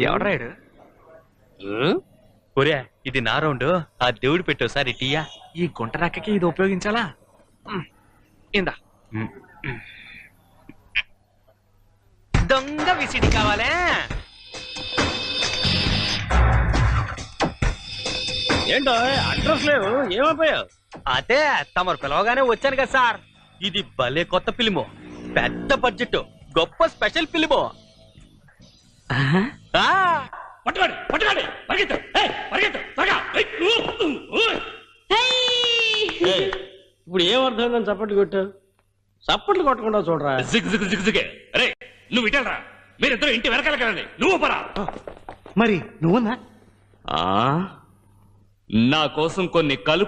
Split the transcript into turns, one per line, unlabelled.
ఎవడ్రాడు? ఒరే ఇది నా రౌండ్. ఆ దేవుడు పెట్టోసారి టీయా.
ఈ గుంట నక్కకి ఇది ఉపయోగించాలా? ఇందా.
దొంగ విసిడి కావాలే?
ఏంటో అడ్రస్ లేవు, ఏమైపోయావు?
అదే తమరు పిలవగానే వచ్చాను కదా సార్. ఇది భలే కొత్త ఫిలిము, పెద్ద బడ్జెట్, గొప్ప స్పెషల్ ఫిలిము.
ఇప్పుడు ఏమర్థమైందని చప్పట్లు కొట్టావు? చప్పట్లు కొట్టకుండా చూడరా.
అరే నువ్వు ఇటరా, మీరిద్దరు ఇంటి వెనకాల కదండి, నువ్వు పరా.
మరి నువ్వునా?
నా కోసం కొన్ని కలుపు